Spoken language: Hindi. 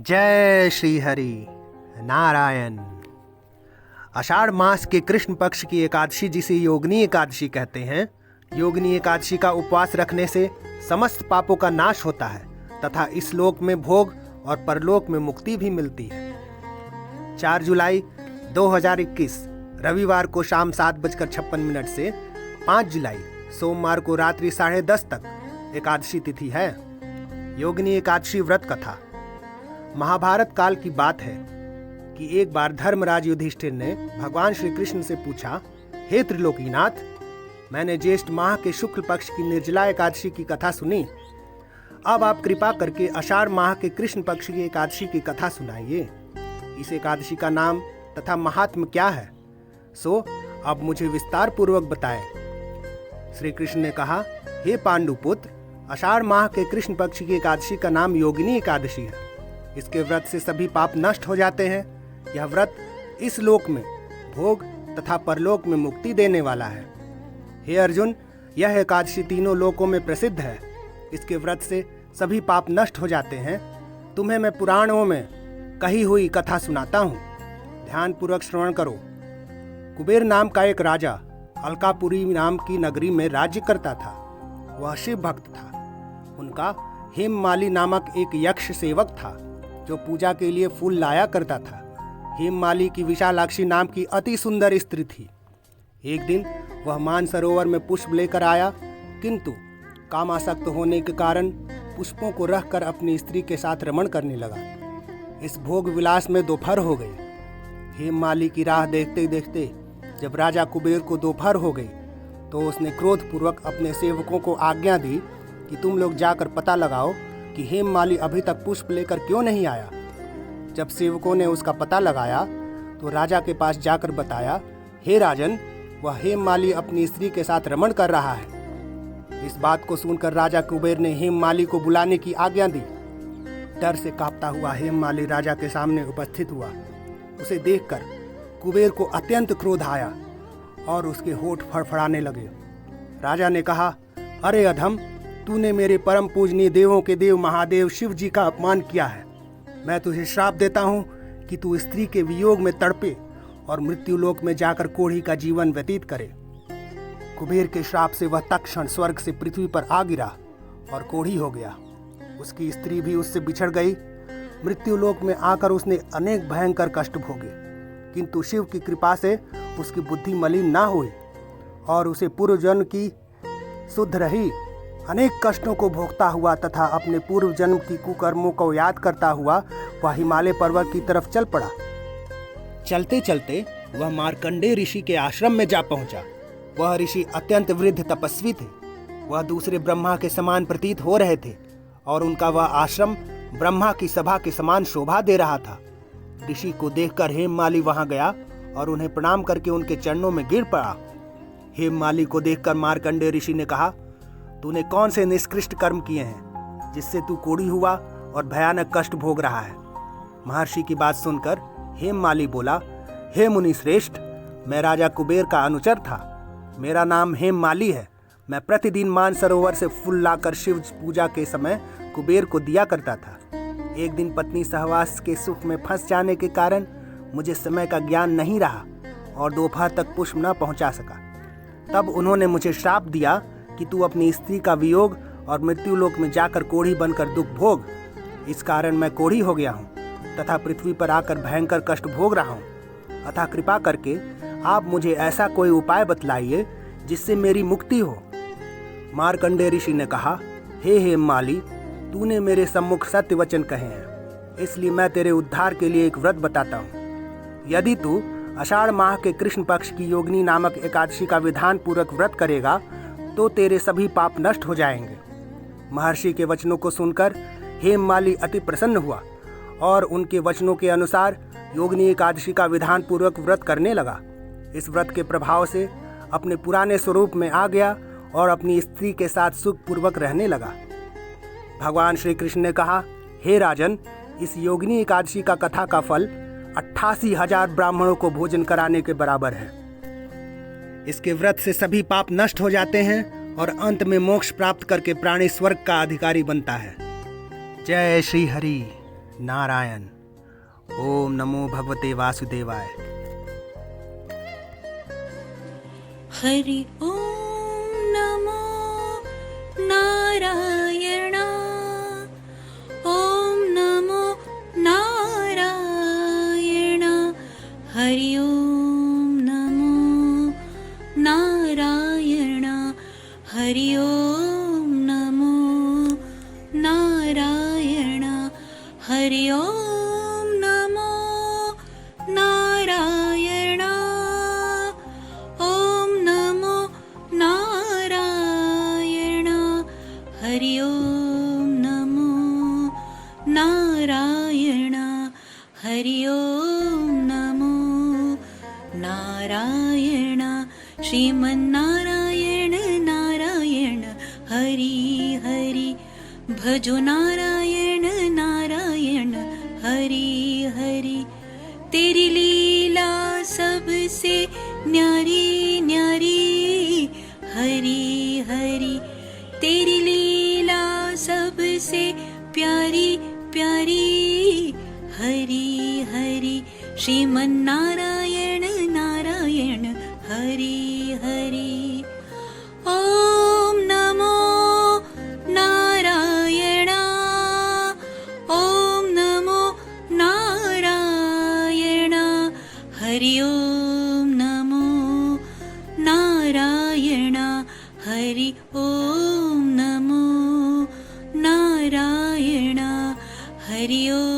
जय श्री हरि नारायण। आषाढ़ मास के कृष्ण पक्ष की एकादशी जिसे योगिनी एकादशी कहते हैं। योगिनी एकादशी का उपवास रखने से समस्त पापों का नाश होता है तथा इस लोक में भोग और परलोक में मुक्ति भी मिलती है। 4 जुलाई 2021 रविवार को शाम 7:56 से 5 जुलाई सोमवार को रात्रि 10:30 तक एकादशी तिथि है। योगिनी एकादशी व्रत कथा। महाभारत काल की बात है कि एक बार धर्मराज युधिष्ठिर ने भगवान श्री कृष्ण से पूछा, हे त्रिलोकीनाथ, मैंने ज्येष्ठ माह के शुक्ल पक्ष की निर्जला एकादशी की कथा सुनी। अब आप कृपा करके आषाढ़ माह के कृष्ण पक्ष की एकादशी की कथा सुनाइए। इस एकादशी का नाम तथा महात्म्य क्या है, सो अब मुझे विस्तार पूर्वक बताएं। श्री कृष्ण ने कहा, हे पांडुपुत्र, आषाढ़ माह के कृष्ण पक्ष की एकादशी का नाम योगिनी एकादशी है। इसके व्रत से सभी पाप नष्ट हो जाते हैं। यह व्रत इस लोक में भोग तथा परलोक में मुक्ति देने वाला है। हे अर्जुन, यह एकादशी तीनों लोकों में प्रसिद्ध है। इसके व्रत से सभी पाप नष्ट हो जाते हैं। तुम्हें मैं पुराणों में कही हुई कथा सुनाता हूँ, ध्यान पूर्वक श्रवण करो। कुबेर नाम का एक राजा अलकापुरी नाम की नगरी में राज्य करता था। वह शिव भक्त था। उनका हेममाली नामक एक यक्ष सेवक था जो पूजा के लिए फूल लाया करता था। हेममाली की विशालाक्षी नाम की अति सुंदर स्त्री थी। एक दिन वह मानसरोवर में पुष्प लेकर आया, किंतु कामासक्त होने के कारण पुष्पों को रखकर अपनी स्त्री के साथ रमण करने लगा। इस भोग विलास में दोपहर हो गई। हेममाली की राह देखते देखते जब राजा कुबेर को दोपहर हो गई तो उसने क्रोधपूर्वक अपने सेवकों को आज्ञा दी कि तुम लोग जाकर पता लगाओ कि हेममाली अभी तक पुष्प लेकर क्यों नहीं आया। जब सेवकों ने उसका पता लगाया तो राजा के पास जाकर बताया, हे राजन, वह हेममाली अपनी स्त्री के साथ रमण कर रहा है। इस बात को सुनकर राजा कुबेर ने हेममाली को बुलाने की आज्ञा दी। डर से कांपता हुआ हेममाली राजा के सामने उपस्थित हुआ। उसे देखकर कुबेर को अत्यंत क्रोध आया और उसके होठ फड़फड़ाने लगे। राजा ने कहा, अरे अधम, तूने मेरे परम पूजनीय देवों के देव महादेव शिव जी का अपमान किया है। मैं तुझे श्राप देता हूँ कि तू स्त्री के वियोग में तड़पे और मृत्युलोक में जाकर कोढ़ी का जीवन व्यतीत करे। कुबेर के श्राप से वह तत्क्षण स्वर्ग से पृथ्वी पर आ गिरा और कोढ़ी हो गया। उसकी स्त्री भी उससे बिछड़ गई। मृत्युलोक में आकर उसने अनेक भयंकर कष्ट भोगे, किंतु शिव की कृपा से उसकी बुद्धि मलिन ना हुई और उसे पूर्व जन्म की शुद्ध रही। अनेक कष्टों को भोगता हुआ तथा अपने पूर्व जन्म की कुकर्मों को याद करता हुआ वह हिमालय पर्वत की तरफ चल पड़ा। चलते चलते वह मार्कंडेय ऋषि के आश्रम में जा पहुंचा। वह ऋषि अत्यंत वृद्ध तपस्वी थे। वह दूसरे ब्रह्मा के समान प्रतीत हो रहे थे और उनका वह आश्रम ब्रह्मा की सभा के समान शोभा दे रहा था। ऋषि को देखकर हेममाली वहां गया और उन्हें प्रणाम करके उनके चरणों में गिर पड़ा। हेममाली को देखकर मार्कंडेय ऋषि ने कहा, तूने कौन से निष्कृष्ट कर्म किए हैं जिससे तू कोढ़ी हुआ और भयानक कष्ट भोग रहा है। महर्षि की बात सुनकर हेममाली बोला, हे मुनि श्रेष्ठ, मैं राजा कुबेर का अनुचर था। मेरा नाम हेममाली है। मैं प्रतिदिन मानसरोवर से फूल लाकर शिव पूजा के समय कुबेर को दिया करता था। एक दिन पत्नी सहवास के सुख में फंस जाने के कारण मुझे समय का ज्ञान नहीं रहा और दोपहर तक पुष्प न पहुंचा सका। तब उन्होंने मुझे श्राप दिया कि तू अपनी स्त्री का वियोग और मृत्युलोक में जाकर कोढ़ी बनकर दुख भोग। इस कारण मैं कोढ़ी हो गया हूँ तथा पृथ्वी पर आकर भयंकर कष्ट भोग रहा हूँ। अतः कृपा करके आप मुझे ऐसा कोई उपाय बतलाइए जिससे मेरी मुक्ति हो। मार्कंडेय ऋषि ने कहा, हे हेममाली, तूने मेरे सम्मुख सत्य वचन कहे हैं, इसलिए मैं तेरे उद्धार के लिए एक व्रत बताता हूँ। यदि तू आषाढ़ माह के कृष्ण पक्ष की योगिनी नामक एकादशी का विधान पूर्वक व्रत करेगा तो तेरे सभी पाप नष्ट हो जाएंगे। महर्षि के वचनों को सुनकर हेममाली अति प्रसन्न हुआ और उनके वचनों के अनुसार योगिनी एकादशी का विधान पूर्वक व्रत करने लगा। इस व्रत के प्रभाव से अपने पुराने स्वरूप में आ गया और अपनी स्त्री के साथ सुखपूर्वक रहने लगा। भगवान श्री कृष्ण ने कहा, हे राजन, इस योगिनी एकादशी का कथा का फल 88,000 ब्राह्मणों को भोजन कराने के बराबर है। इसके व्रत से सभी पाप नष्ट हो जाते हैं और अंत में मोक्ष प्राप्त करके प्राणी स्वर्ग का अधिकारी बनता है। जय श्री हरि नारायण। ओम नमो भगवते वासुदेवाय। हरि ओम नमो नारायण। ओम नमो नारायण। हरि ओम नमो नारायण। हरि ओम नमो नारायण। हरि ओम नमो नारायण। ओम नमो नारायण। हरि ओम नमो नारायण। हरि ओम नमो नारायण। श्रीमन्नारायण नारायण हरि हरि। भजो नारायण नारायण हरि हरि। तेरी लीला सबसे न्यारी न्यारी हरि हरि। तेरी लीला सबसे प्यारी प्यारी हरि हरि। श्रीमन्नारायण नारायण हरि हरि। ओम नमो नारायण। ओम नमो नारायण। हरि ओम नमो नारायण। हरि ओम नमो नारायण। हरि ओम